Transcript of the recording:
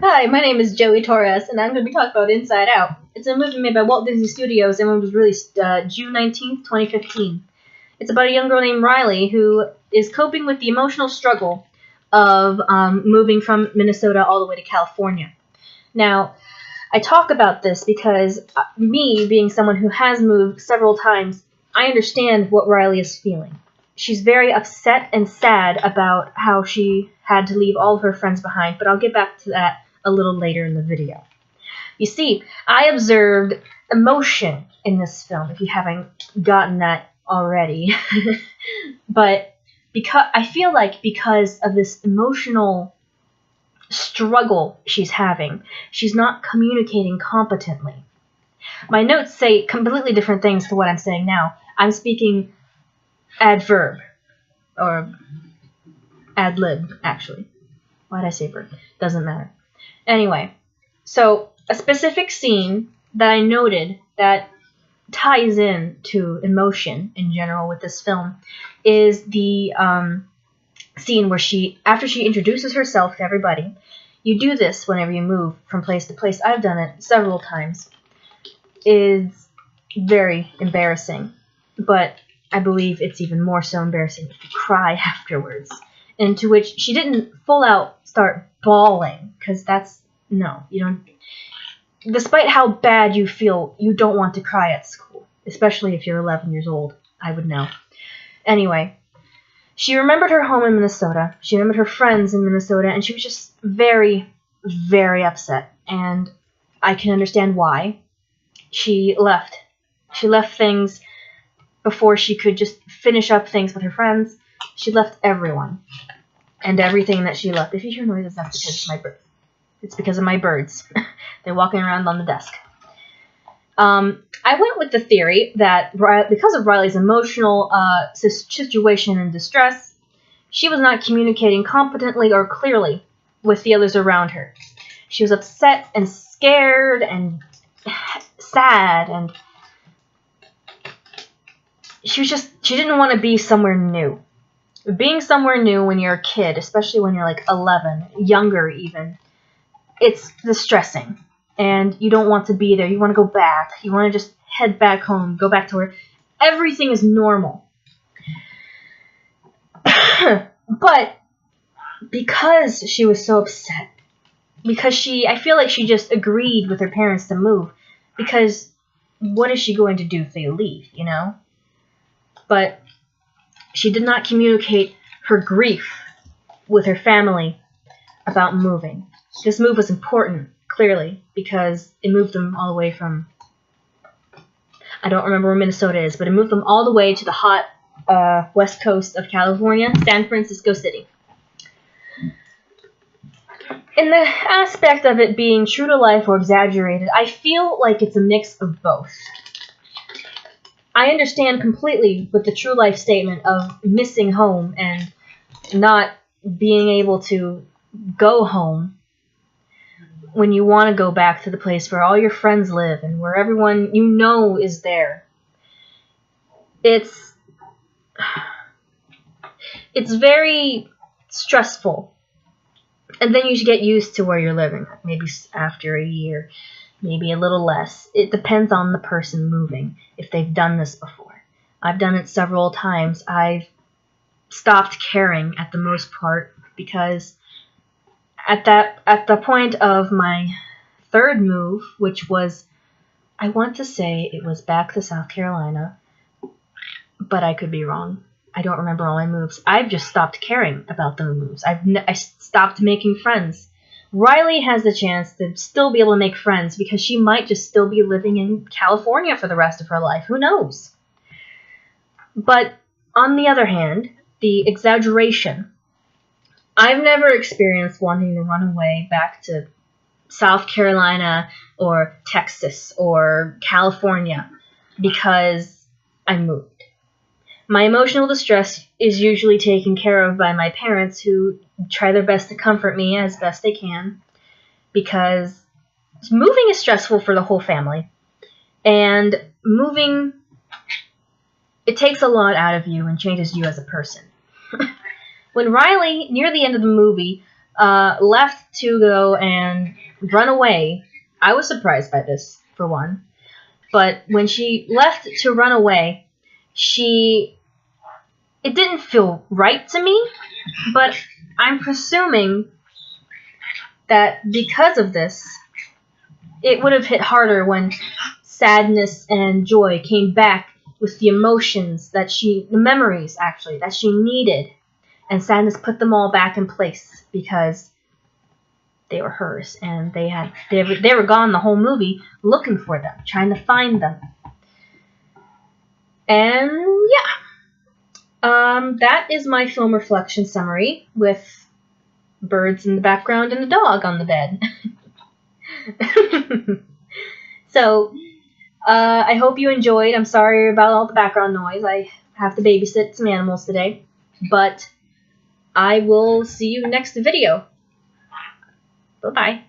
Hi, my name is Joey Torres, and I'm going to be talking about Inside Out. It's a movie made by Walt Disney Studios, and it was released June 19th, 2015. It's about a young girl named Riley who is coping with the emotional struggle of moving from Minnesota all the way to California. Now, I talk about this because me, being someone who has moved several times, I understand what Riley is feeling. She's very upset and sad about how she had to leave all of her friends behind, but I'll get back to that a little later in the video. You see, I observed emotion in this film, if you haven't gotten that already. But I feel like because of this emotional struggle she's having, she's not communicating competently. My notes say completely different things to what I'm saying now. I'm speaking adverb, or ad lib, actually. Why did I say verb? Doesn't matter. Anyway, so a specific scene that I noted that ties in to emotion in general with this film is the scene where after she introduces herself to everybody. You do this whenever you move from place to place. I've done it several times. It's very embarrassing, but I believe it's even more so embarrassing if you cry afterwards. And to which she didn't full out start bawling, because no, you don't. Despite how bad you feel, you don't want to cry at school, especially if you're 11 years old. I would know. Anyway, she remembered her home in Minnesota. She remembered her friends in Minnesota, and she was just very, very upset. And I can understand why. She left. She left things before she could just finish up things with her friends. She left everyone. And everything that she left. If you hear noises, that's because of my birds. It's because of my birds. They're walking around on the desk. I went with the theory that because of Riley's emotional situation and distress, she was not communicating competently or clearly with the others around her. She was upset and scared and sad, and she didn't want to be somewhere new. Being somewhere new when you're a kid, especially when you're like 11, younger even, it's distressing. And you don't want to be there. You want to go back. You want to just head back home, go back to where everything is normal. But because she was so upset, I feel like she just agreed with her parents to move, because what is she going to do if they leave, you know? But she did not communicate her grief with her family about moving. This move was important, clearly, because it moved them all the way from, I don't remember where Minnesota is, but it moved them all the way to the hot west coast of California, San Francisco City. In the aspect of it being true to life or exaggerated, I feel like it's a mix of both. I understand completely with the true life statement of missing home and not being able to go home when you want to go back to the place where all your friends live and where everyone you know is there. It's very stressful. And then you should get used to where you're living, maybe after a year, maybe a little less. It depends on the person moving, if they've done this before. I've done it several times. I've stopped caring at the most part, because at the point of my third move, which was, I want to say it was back to South Carolina, but I could be wrong. I don't remember all my moves. I've just stopped caring about the moves. I stopped making friends. Riley has the chance to still be able to make friends, because she might just still be living in California for the rest of her life. Who knows? But on the other hand, the exaggeration. I've never experienced wanting to run away back to South Carolina or Texas or California because I moved. My emotional distress is usually taken care of by my parents, who try their best to comfort me as best they can, because moving is stressful for the whole family. And moving, it takes a lot out of you and changes you as a person. When Riley, near the end of the movie, left to go and run away. I was surprised by this, for one. But when she left to run away, it didn't feel right to me, but I'm presuming that because of this, it would have hit harder when sadness and joy came back with the emotions the memories actually, that she needed. And sadness put them all back in place because they were hers, and they were gone the whole movie looking for them, trying to find them. And yeah, that is my film reflection summary with birds in the background and a dog on the bed. So, I hope you enjoyed. I'm sorry about all the background noise. I have to babysit some animals today, but I will see you next video. Bye-bye.